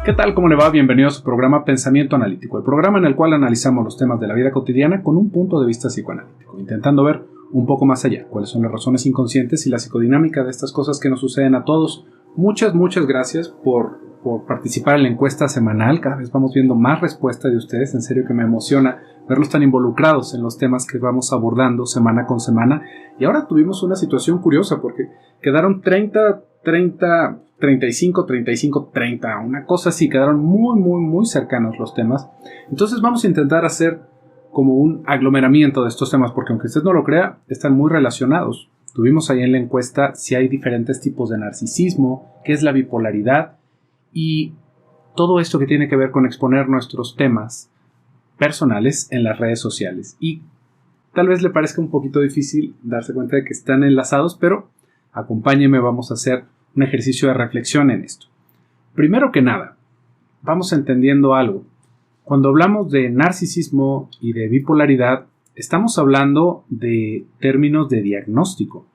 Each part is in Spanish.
¿Qué tal? ¿Cómo le va? Bienvenido a su programa Pensamiento Analítico, el programa en el cual analizamos los temas de la vida cotidiana con un punto de vista psicoanalítico, intentando ver un poco más allá cuáles son las razones inconscientes y la psicodinámica de estas cosas que nos suceden a todos. Muchas gracias por participar en la encuesta semanal. Cada vez vamos viendo más respuesta de ustedes. En serio que me emociona verlos tan involucrados en los temas que vamos abordando semana con semana. Y ahora tuvimos una situación curiosa porque quedaron 35, 30, una cosa así, quedaron muy cercanos los temas. Entonces vamos a intentar hacer como un aglomeramiento de estos temas, porque aunque usted no lo crea, están muy relacionados. Tuvimos ahí en la encuesta si hay diferentes tipos de narcisismo, qué es la bipolaridad y todo esto que tiene que ver con exponer nuestros temas personales en las redes sociales. Y tal vez le parezca un poquito difícil darse cuenta de que están enlazados, pero acompáñeme, vamos a hacer un ejercicio de reflexión en esto. Primero que nada, vamos entendiendo algo. Cuando hablamos de narcisismo y de bipolaridad, estamos hablando de términos de diagnóstico.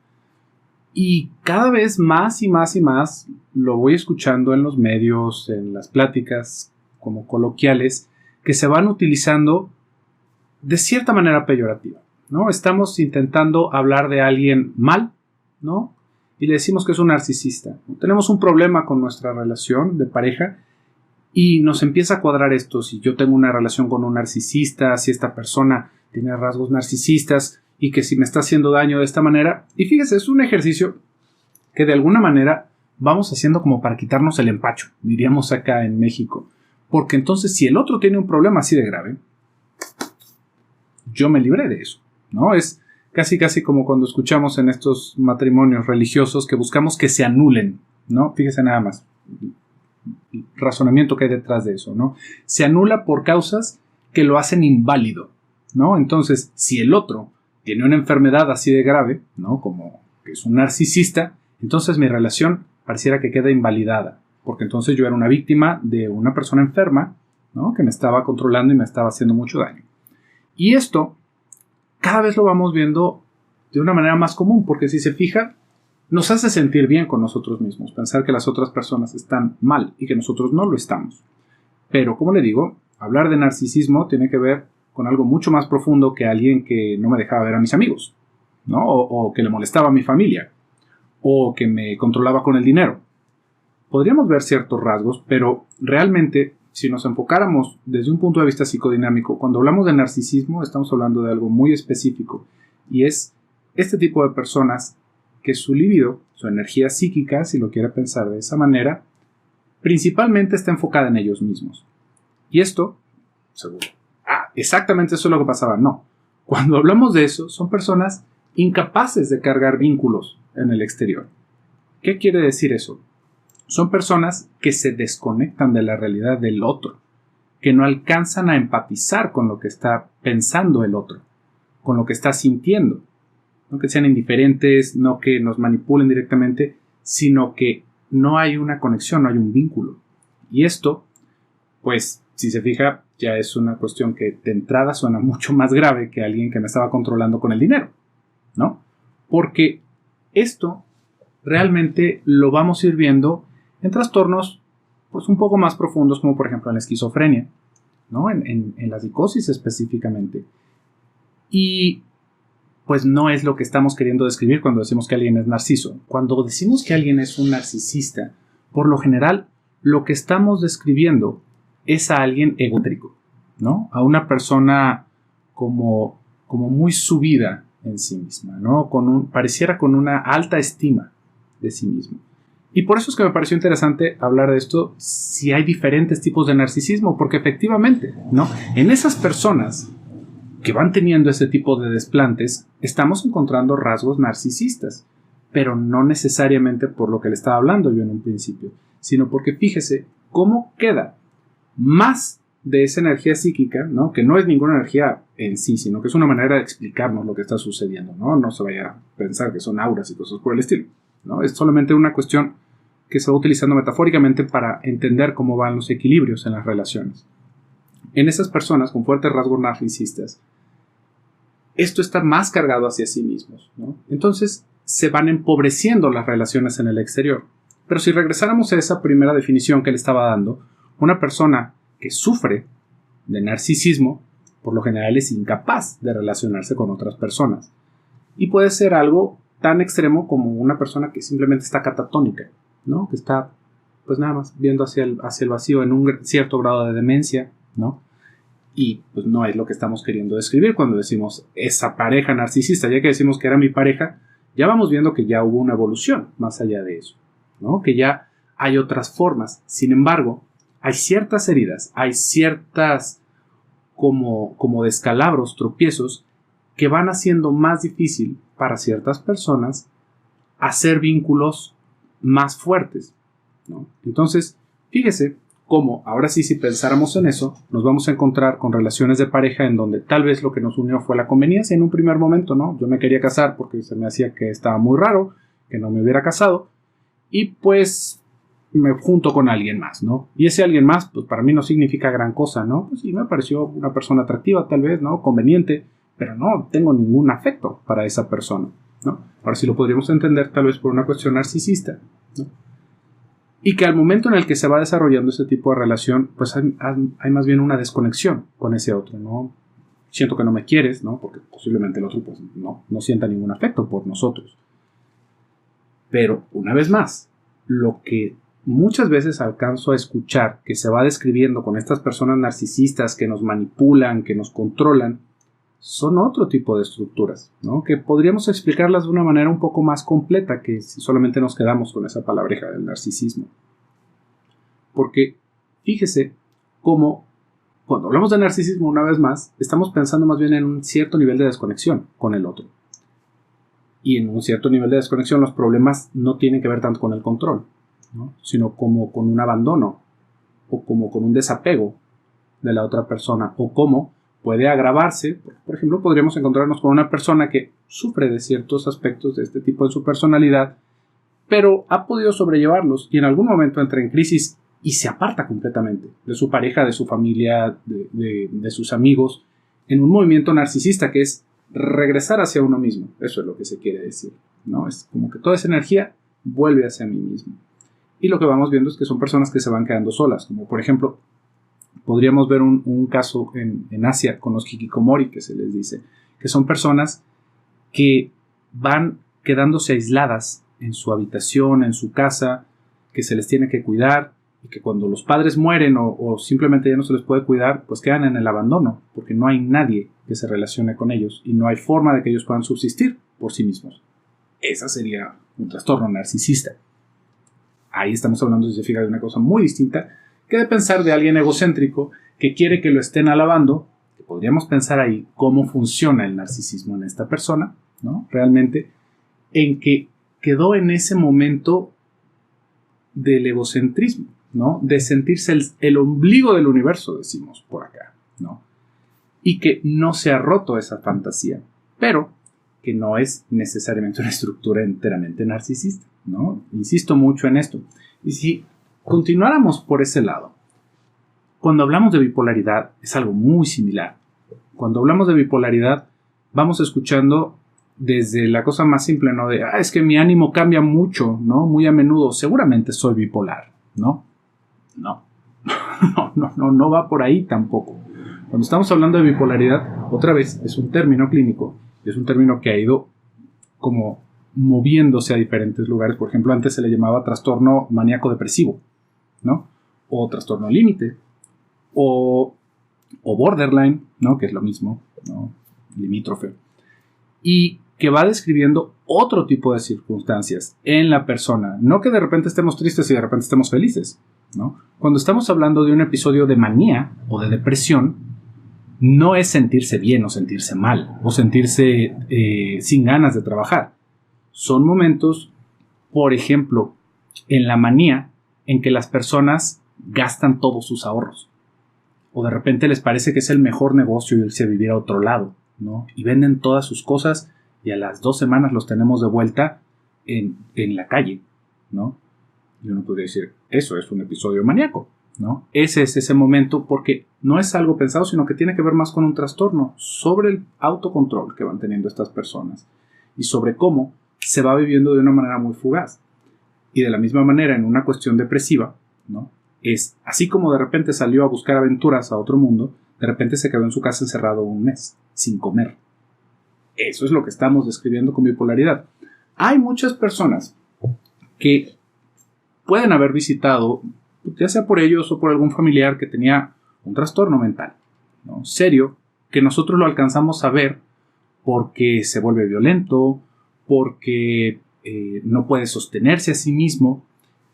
Y cada vez más lo voy escuchando en los medios, en las pláticas como coloquiales, que se van utilizando de cierta manera peyorativa, ¿no? Estamos intentando hablar de alguien mal, ¿no? Y le decimos que es un narcisista. Tenemos un problema con nuestra relación de pareja y nos empieza a cuadrar esto. Si yo tengo una relación con un narcisista, si esta persona tiene rasgos narcisistas y que si me está haciendo daño de esta manera. Y fíjese, es un ejercicio que de alguna manera vamos haciendo como para quitarnos el empacho, diríamos acá en México. Porque entonces si el otro tiene un problema así de grave, yo me libré de eso, ¿no? Es casi como cuando escuchamos en estos matrimonios religiosos que buscamos que se anulen, ¿no? Fíjese nada más el razonamiento que hay detrás de eso, ¿no? Se anula por causas que lo hacen inválido, ¿no? Entonces, si el otro tiene una enfermedad así de grave, ¿no? Como que es un narcisista, entonces mi relación pareciera que queda invalidada, porque entonces yo era una víctima de una persona enferma, ¿no? Que me estaba controlando y me estaba haciendo mucho daño. Y esto cada vez lo vamos viendo de una manera más común, porque si se fija, nos hace sentir bien con nosotros mismos, pensar que las otras personas están mal y que nosotros no lo estamos. Pero, como le digo, hablar de narcisismo tiene que ver con algo mucho más profundo que alguien que no me dejaba ver a mis amigos, ¿no? O que le molestaba a mi familia, o que me controlaba con el dinero. Podríamos ver ciertos rasgos, pero realmente, si nos enfocáramos desde un punto de vista psicodinámico, cuando hablamos de narcisismo estamos hablando de algo muy específico, y es este tipo de personas que su libido, su energía psíquica, si lo quiere pensar de esa manera, principalmente está enfocada en ellos mismos. Y esto, seguro, exactamente eso es lo que pasaba. No. Cuando hablamos de eso, son personas incapaces de cargar vínculos en el exterior. ¿Qué quiere decir eso? Son personas que se desconectan de la realidad del otro, que no alcanzan a empatizar con lo que está pensando el otro, con lo que está sintiendo. No que sean indiferentes, no que nos manipulen directamente, sino que no hay una conexión, no hay un vínculo. Y esto, pues, si se fija, ya es una cuestión que de entrada suena mucho más grave que alguien que me estaba controlando con el dinero, ¿no? Porque esto realmente lo vamos a ir viendo en trastornos pues un poco más profundos, como por ejemplo en la esquizofrenia, ¿no? En la psicosis específicamente. Y pues no es lo que estamos queriendo describir cuando decimos que alguien es narciso. Cuando decimos que alguien es un narcisista, por lo general lo que estamos describiendo es a alguien egocéntrico, ¿no? A una persona como muy subida en sí misma, ¿no? Pareciera con una alta estima de sí mismo. Y por eso es que me pareció interesante hablar de esto, si hay diferentes tipos de narcisismo, porque efectivamente, ¿no? En esas personas que van teniendo ese tipo de desplantes, estamos encontrando rasgos narcisistas, pero no necesariamente por lo que le estaba hablando yo en un principio, sino porque fíjese cómo queda más de esa energía psíquica, ¿no? Que no es ninguna energía en sí, sino que es una manera de explicarnos lo que está sucediendo, ¿no? No se vaya a pensar que son auras y cosas por el estilo, ¿no? Es solamente una cuestión que se va utilizando metafóricamente para entender cómo van los equilibrios en las relaciones. En esas personas con fuertes rasgos narcisistas, esto está más cargado hacia sí mismos, ¿no? Entonces se van empobreciendo las relaciones en el exterior. Pero si regresáramos a esa primera definición que le estaba dando, Una persona que sufre de narcisismo, por lo general es incapaz de relacionarse con otras personas. Y puede ser algo tan extremo como una persona que simplemente está catatónica, ¿no? Que está, pues nada más, viendo hacia el vacío en un cierto grado de demencia, ¿no? Y pues no es lo que estamos queriendo describir cuando decimos esa pareja narcisista. Ya que decimos que era mi pareja, ya vamos viendo que ya hubo una evolución más allá de eso, ¿no? Que ya hay otras formas. Sin embargo, hay ciertas heridas, hay ciertas como descalabros, tropiezos, que van haciendo más difícil para ciertas personas hacer vínculos más fuertes, ¿no? Entonces, fíjese cómo, ahora sí, si pensáramos en eso, nos vamos a encontrar con relaciones de pareja en donde tal vez lo que nos unió fue la conveniencia en un primer momento, ¿no? Yo me quería casar porque se me hacía que estaba muy raro que no me hubiera casado, y pues me junto con alguien más, ¿no? Y ese alguien más, pues para mí no significa gran cosa, ¿no? Pues sí, me pareció una persona atractiva, tal vez, ¿no? Conveniente, pero no tengo ningún afecto para esa persona, ¿no? Ahora sí lo podríamos entender tal vez por una cuestión narcisista, ¿no? Y que al momento en el que se va desarrollando ese tipo de relación, pues hay más bien una desconexión con ese otro, ¿no? Siento que no me quieres, ¿no? Porque posiblemente el otro pues no sienta ningún afecto por nosotros. Pero, una vez más, lo que muchas veces alcanzo a escuchar que se va describiendo con estas personas narcisistas que nos manipulan, que nos controlan, son otro tipo de estructuras, ¿no? Que podríamos explicarlas de una manera un poco más completa que si solamente nos quedamos con esa palabreja del narcisismo. Porque fíjese cómo cuando hablamos de narcisismo, una vez más, estamos pensando más bien en un cierto nivel de desconexión con el otro. Y en un cierto nivel de desconexión los problemas no tienen que ver tanto con el control, ¿no? Sino como con un abandono o como con un desapego de la otra persona, o cómo puede agravarse. Por ejemplo, podríamos encontrarnos con una persona que sufre de ciertos aspectos de este tipo de su personalidad, pero ha podido sobrellevarlos y en algún momento entra en crisis y se aparta completamente de su pareja, de su familia, de sus amigos, en un movimiento narcisista que es regresar hacia uno mismo. Eso es lo que se quiere decir, ¿no? Es como que toda esa energía vuelve hacia mí mismo. Y lo que vamos viendo es que son personas que se van quedando solas, como por ejemplo podríamos ver un caso en Asia con los hikikomori, que se les dice, que son personas que van quedándose aisladas en su habitación, en su casa, que se les tiene que cuidar, y que cuando los padres mueren o simplemente ya no se les puede cuidar, pues quedan en el abandono, porque no hay nadie que se relacione con ellos y no hay forma de que ellos puedan subsistir por sí mismos. Esa sería un trastorno narcisista. Ahí estamos hablando, si se fija, de una cosa muy distinta que de pensar de alguien egocéntrico que quiere que lo estén alabando, que podríamos pensar ahí cómo funciona el narcisismo en esta persona, ¿no? Realmente, en que quedó en ese momento del egocentrismo, ¿no? De sentirse el ombligo del universo, decimos por acá, ¿no? Y que no se ha roto esa fantasía, pero que no es necesariamente una estructura enteramente narcisista, ¿no? Insisto mucho en esto. Y si continuáramos por ese lado, cuando hablamos de bipolaridad es algo muy similar. Cuando hablamos de bipolaridad vamos escuchando desde la cosa más simple, ¿no? De, es que mi ánimo cambia mucho, ¿no? Muy a menudo, seguramente soy bipolar, ¿no? No. No va por ahí tampoco. Cuando estamos hablando de bipolaridad, otra vez, es un término clínico, es un término que ha ido como moviéndose a diferentes lugares. Por ejemplo, antes se le llamaba trastorno maníaco depresivo, ¿no? O trastorno límite, o borderline, ¿no? Que es lo mismo, ¿no? Limítrofe. Y que va describiendo otro tipo de circunstancias en la persona. No que de repente estemos tristes y de repente estemos felices, ¿no? Cuando estamos hablando de un episodio de manía o de depresión, no es sentirse bien o sentirse mal o sentirse sin ganas de trabajar. Son momentos, por ejemplo, en la manía, en que las personas gastan todos sus ahorros. O de repente les parece que es el mejor negocio irse a vivir a otro lado, ¿no? Y venden todas sus cosas y a las 2 semanas los tenemos de vuelta en la calle, ¿no? Y uno podría decir, eso es un episodio maníaco, ¿no? Ese es ese momento porque no es algo pensado, sino que tiene que ver más con un trastorno sobre el autocontrol que van teniendo estas personas y sobre cómo se va viviendo de una manera muy fugaz. Y de la misma manera, en una cuestión depresiva, ¿no? es, así como de repente salió a buscar aventuras a otro mundo, de repente se quedó en su casa encerrado un mes, sin comer. Eso es lo que estamos describiendo con bipolaridad. Hay muchas personas que pueden haber visitado, ya sea por ellos o por algún familiar que tenía un trastorno mental, ¿no? Serio, que nosotros lo alcanzamos a ver porque se vuelve violento, porque no puede sostenerse a sí mismo,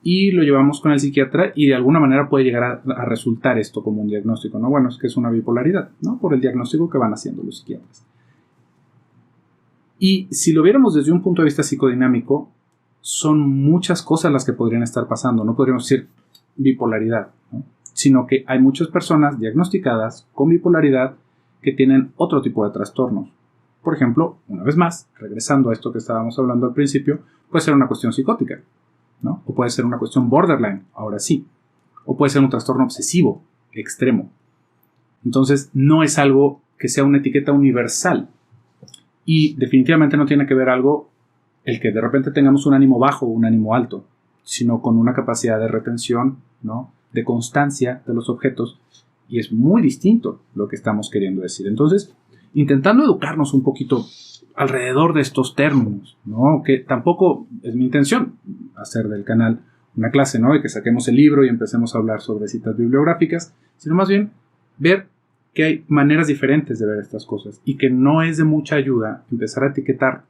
y lo llevamos con el psiquiatra y de alguna manera puede llegar a resultar esto como un diagnóstico, ¿no? Bueno, es que es una bipolaridad, ¿no? Por el diagnóstico que van haciendo los psiquiatras. Y si lo viéramos desde un punto de vista psicodinámico, son muchas cosas las que podrían estar pasando. No podríamos decir bipolaridad, ¿no? Sino que hay muchas personas diagnosticadas con bipolaridad que tienen otro tipo de trastornos. Por ejemplo, una vez más, regresando a esto que estábamos hablando al principio, puede ser una cuestión psicótica, ¿no? O puede ser una cuestión borderline, ahora sí. O puede ser un trastorno obsesivo extremo. Entonces, no es algo que sea una etiqueta universal. Y definitivamente no tiene que ver algo el que de repente tengamos un ánimo bajo o un ánimo alto, sino con una capacidad de retención, ¿no? De constancia de los objetos, y es muy distinto lo que estamos queriendo decir. Entonces, intentando educarnos un poquito alrededor de estos términos, ¿no? Que tampoco es mi intención hacer del canal una clase, ¿no? Y que saquemos el libro y empecemos a hablar sobre citas bibliográficas, sino más bien ver que hay maneras diferentes de ver estas cosas y que no es de mucha ayuda empezar a etiquetar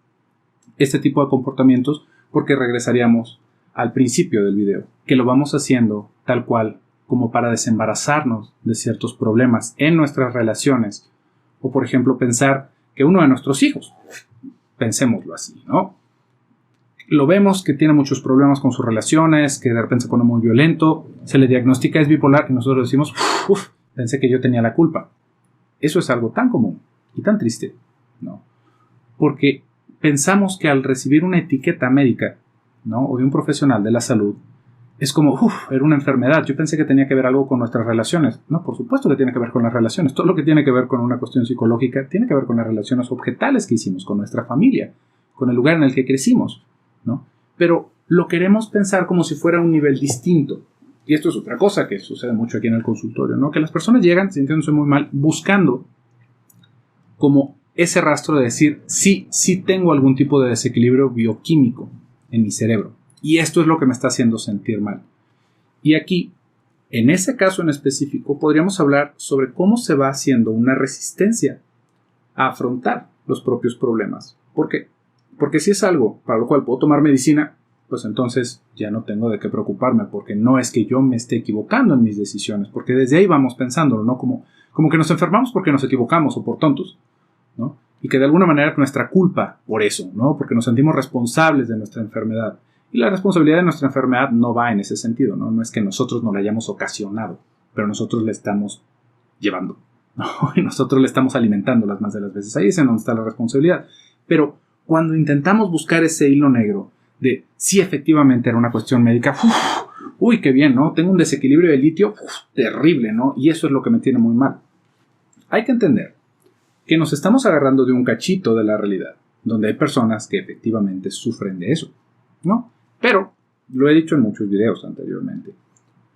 este tipo de comportamientos, porque regresaríamos al principio del video, que lo vamos haciendo tal cual como para desembarazarnos de ciertos problemas en nuestras relaciones, o por ejemplo pensar que uno de nuestros hijos, pensémoslo así, ¿no? Lo vemos que tiene muchos problemas con sus relaciones, que de repente se pone muy violento, se le diagnostica es bipolar y nosotros decimos, pensé que yo tenía la culpa. Eso es algo tan común y tan triste, ¿no? Porque pensamos que al recibir una etiqueta médica, ¿no? O de un profesional de la salud, es como, era una enfermedad. Yo pensé que tenía que ver algo con nuestras relaciones. No, por supuesto que tiene que ver con las relaciones. Todo lo que tiene que ver con una cuestión psicológica tiene que ver con las relaciones objetales que hicimos con nuestra familia, con el lugar en el que crecimos, ¿no? Pero lo queremos pensar como si fuera un nivel distinto. Y esto es otra cosa que sucede mucho aquí en el consultorio, ¿no? Que las personas llegan sintiéndose muy mal, buscando como ese rastro de decir, sí tengo algún tipo de desequilibrio bioquímico en mi cerebro. Y esto es lo que me está haciendo sentir mal. Y aquí, en ese caso en específico, podríamos hablar sobre cómo se va haciendo una resistencia a afrontar los propios problemas. ¿Por qué? Porque si es algo para lo cual puedo tomar medicina, pues entonces ya no tengo de qué preocuparme, porque no es que yo me esté equivocando en mis decisiones, porque desde ahí vamos pensándolo, ¿no? Como que nos enfermamos porque nos equivocamos o por tontos, ¿no? Y que de alguna manera es nuestra culpa por eso, ¿no? Porque nos sentimos responsables de nuestra enfermedad. Y la responsabilidad de nuestra enfermedad no va en ese sentido, ¿no? No es que nosotros no la hayamos ocasionado, pero nosotros la estamos llevando, ¿no? Y nosotros le estamos alimentando las más de las veces. Ahí es en donde está la responsabilidad. Pero cuando intentamos buscar ese hilo negro de si efectivamente era una cuestión médica, uy, qué bien, ¿no? Tengo un desequilibrio de litio, terrible, ¿no? Y eso es lo que me tiene muy mal. Hay que entender que nos estamos agarrando de un cachito de la realidad, donde hay personas que efectivamente sufren de eso, ¿no? Pero, lo he dicho en muchos videos anteriormente,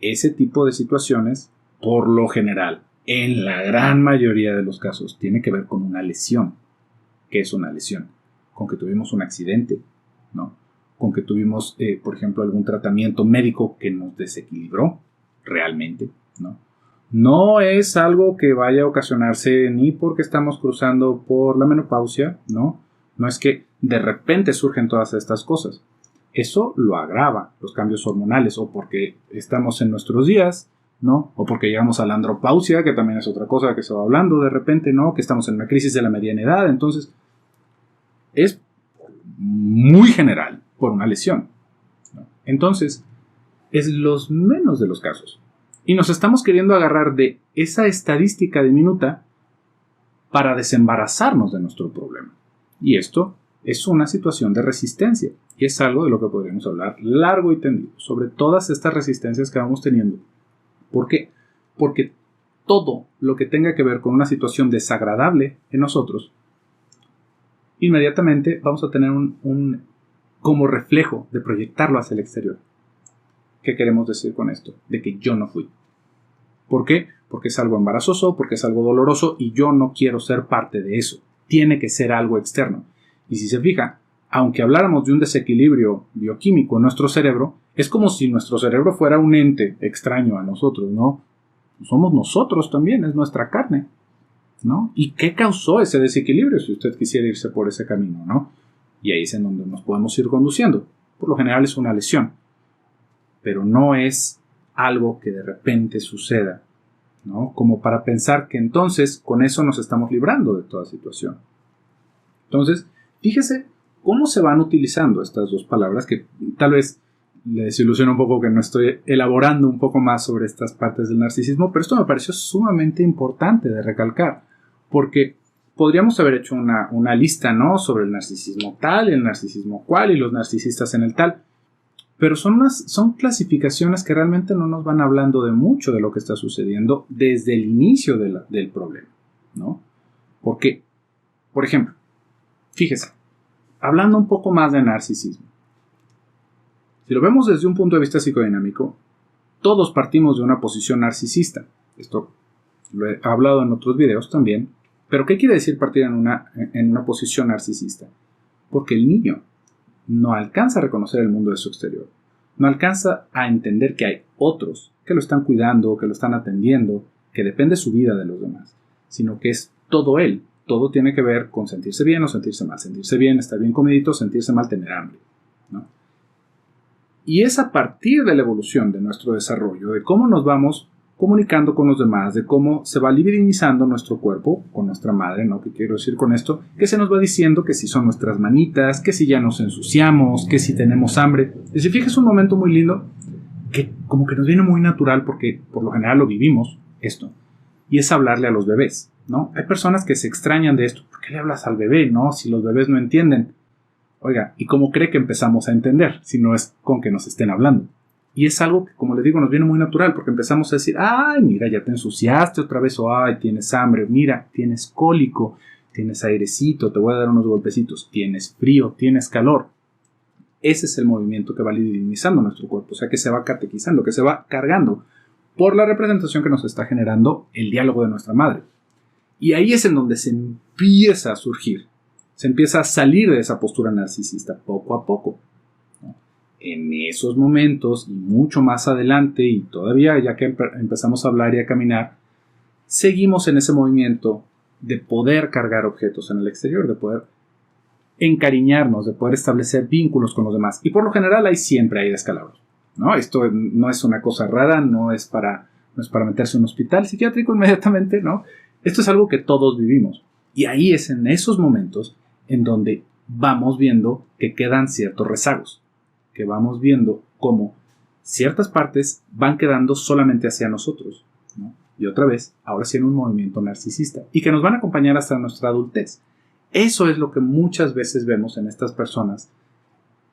ese tipo de situaciones, por lo general, en la gran mayoría de los casos, tiene que ver con una lesión. ¿Qué es una lesión? Con que tuvimos un accidente, ¿no? Con que tuvimos, por ejemplo, algún tratamiento médico que nos desequilibró realmente, ¿no? No es algo que vaya a ocasionarse ni porque estamos cruzando por la menopausia, ¿no? No es que de repente surgen todas estas cosas. Eso lo agrava, los cambios hormonales, o porque estamos en nuestros días, ¿no? O porque llegamos a la andropausia, que también es otra cosa que se va hablando de repente, ¿no? Que estamos en una crisis de la mediana edad. Entonces, es muy general por una lesión, ¿no? Entonces, es los menos de los casos. Y nos estamos queriendo agarrar de esa estadística diminuta para desembarazarnos de nuestro problema. Y esto es una situación de resistencia. Y es algo de lo que podríamos hablar largo y tendido, sobre todas estas resistencias que vamos teniendo. ¿Por qué? Porque todo lo que tenga que ver con una situación desagradable en nosotros, inmediatamente vamos a tener un como reflejo de proyectarlo hacia el exterior. ¿Qué queremos decir con esto? De que yo no fui. ¿Por qué? Porque es algo embarazoso, porque es algo doloroso y yo no quiero ser parte de eso. Tiene que ser algo externo. Y si se fija, aunque habláramos de un desequilibrio bioquímico en nuestro cerebro, es como si nuestro cerebro fuera un ente extraño a nosotros, ¿no? Somos nosotros también, es nuestra carne, ¿no? ¿Y qué causó ese desequilibrio si usted quisiera irse por ese camino, ¿no? Y ahí es en donde nos podemos ir conduciendo. Por lo general es una lesión, pero no es algo que de repente suceda, ¿no? Como para pensar que entonces con eso nos estamos librando de toda situación. Entonces, fíjese cómo se van utilizando estas dos palabras, que tal vez le desilusiona un poco que no estoy elaborando un poco más sobre estas partes del narcisismo, pero esto me pareció sumamente importante de recalcar, porque podríamos haber hecho una lista, ¿no?, sobre el narcisismo tal, el narcisismo cual y los narcisistas en el tal, pero son clasificaciones que realmente no nos van hablando de mucho de lo que está sucediendo desde el inicio del problema, ¿no? Porque, por ejemplo, fíjese, hablando un poco más de narcisismo, si lo vemos desde un punto de vista psicodinámico, todos partimos de una posición narcisista. Esto lo he hablado en otros videos también. Pero ¿qué quiere decir partir en una posición narcisista? Porque el niño no alcanza a reconocer el mundo de su exterior. No alcanza a entender que hay otros que lo están cuidando, que lo están atendiendo, que depende su vida de los demás. Sino que es todo él. Todo tiene que ver con sentirse bien o sentirse mal. Sentirse bien, estar bien comidito, sentirse mal, tener hambre, ¿no? Y es a partir de la evolución de nuestro desarrollo, de cómo nos vamos comunicando con los demás, de cómo se va libidinizando nuestro cuerpo con nuestra madre, ¿no? ¿Qué quiero decir con esto? Que se nos va diciendo que si son nuestras manitas, que si ya nos ensuciamos, que si tenemos hambre. Y si fijas, un momento muy lindo que como que nos viene muy natural porque por lo general lo vivimos esto. Y es hablarle a los bebés, ¿no? Hay personas que se extrañan de esto. ¿Por qué le hablas al bebé, no? Si los bebés no entienden. Oiga, ¿y cómo cree que empezamos a entender si no es con que nos estén hablando? Y es algo que, como les digo, nos viene muy natural porque empezamos a decir, ay, mira, ya te ensuciaste otra vez, o ay, tienes hambre, mira, tienes cólico, tienes airecito, te voy a dar unos golpecitos, tienes frío, tienes calor. Ese es el movimiento que va libidinizando nuestro cuerpo, o sea, que se va catequizando, que se va cargando por la representación que nos está generando el diálogo de nuestra madre. Y ahí es en donde se empieza a surgir. Se empieza a salir de esa postura narcisista poco a poco, ¿no? En esos momentos y mucho más adelante, y todavía ya que empezamos a hablar y a caminar, seguimos en ese movimiento de poder cargar objetos en el exterior, de poder encariñarnos, de poder establecer vínculos con los demás. Y por lo general siempre hay descalabros, ¿no? Esto no es una cosa rara, no es para meterse en un hospital psiquiátrico inmediatamente, ¿no? Esto es algo que todos vivimos. Y ahí es en esos momentos en donde vamos viendo que quedan ciertos rezagos, que vamos viendo cómo ciertas partes van quedando solamente hacia nosotros, ¿no? Y otra vez, ahora sí en un movimiento narcisista, y que nos van a acompañar hasta nuestra adultez. Eso es lo que muchas veces vemos en estas personas,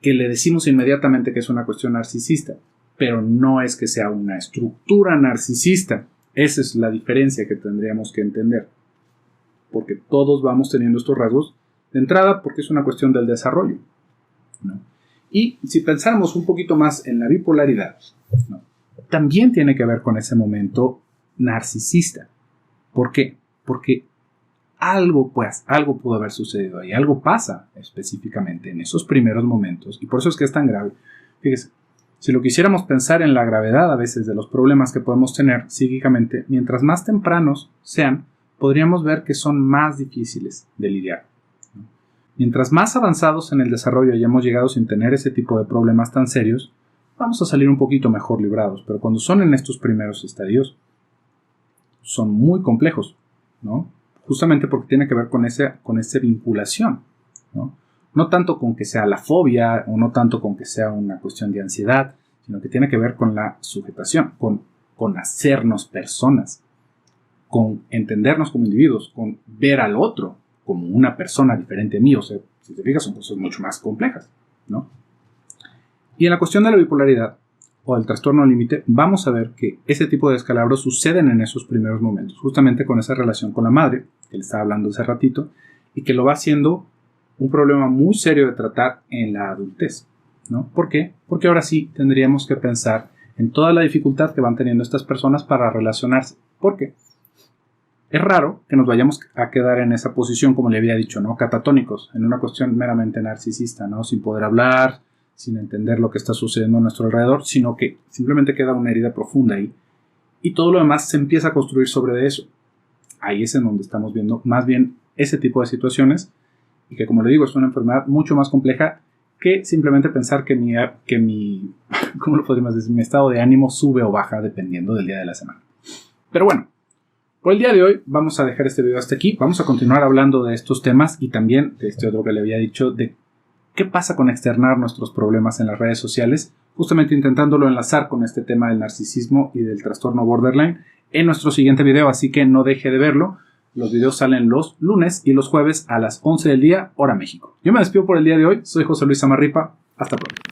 que le decimos inmediatamente que es una cuestión narcisista, pero no es que sea una estructura narcisista. Esa es la diferencia que tendríamos que entender, porque todos vamos teniendo estos rasgos de entrada porque es una cuestión del desarrollo, ¿no? Y si pensáramos un poquito más en la bipolaridad, ¿no?, también tiene que ver con ese momento narcisista. ¿Por qué? Porque algo pudo haber sucedido ahí, algo pasa específicamente en esos primeros momentos, y por eso es que es tan grave. Fíjese, si lo quisiéramos pensar en la gravedad a veces de los problemas que podemos tener psíquicamente, mientras más tempranos sean, podríamos ver que son más difíciles de lidiar. Mientras más avanzados en el desarrollo hayamos llegado sin tener ese tipo de problemas tan serios, vamos a salir un poquito mejor librados, pero cuando son en estos primeros estadios, son muy complejos, ¿no? Justamente porque tiene que ver con esa vinculación, ¿no? No tanto con que sea la fobia, o no tanto con que sea una cuestión de ansiedad, sino que tiene que ver con la sujetación, con hacernos personas, con entendernos como individuos, con ver al otro como una persona diferente a mí. O sea, si te fijas, son cosas mucho más complejas, ¿no? Y en la cuestión de la bipolaridad o el trastorno límite, vamos a ver que ese tipo de descalabros suceden en esos primeros momentos, justamente con esa relación con la madre, que le estaba hablando hace ratito, y que lo va haciendo un problema muy serio de tratar en la adultez, ¿no? ¿Por qué? Porque ahora sí tendríamos que pensar en toda la dificultad que van teniendo estas personas para relacionarse. ¿Por qué? Es raro que nos vayamos a quedar en esa posición, como le había dicho, ¿no? Catatónicos, en una cuestión meramente narcisista, ¿no? Sin poder hablar, sin entender lo que está sucediendo a nuestro alrededor, sino que simplemente queda una herida profunda ahí. Y todo lo demás se empieza a construir sobre eso. Ahí es en donde estamos viendo más bien ese tipo de situaciones, y que, como le digo, es una enfermedad mucho más compleja que simplemente pensar que mi ¿cómo lo podríamos decir? Mi estado de ánimo sube o baja dependiendo del día de la semana. Pero bueno, por el día de hoy vamos a dejar este video hasta aquí. Vamos a continuar hablando de estos temas y también de este otro que le había dicho, de qué pasa con externar nuestros problemas en las redes sociales, justamente intentándolo enlazar con este tema del narcisismo y del trastorno borderline en nuestro siguiente video, así que no deje de verlo. Los videos salen los lunes y los jueves a las 11 del día, hora México. Yo me despido por el día de hoy. Soy José Luis Samarripa. Hasta pronto.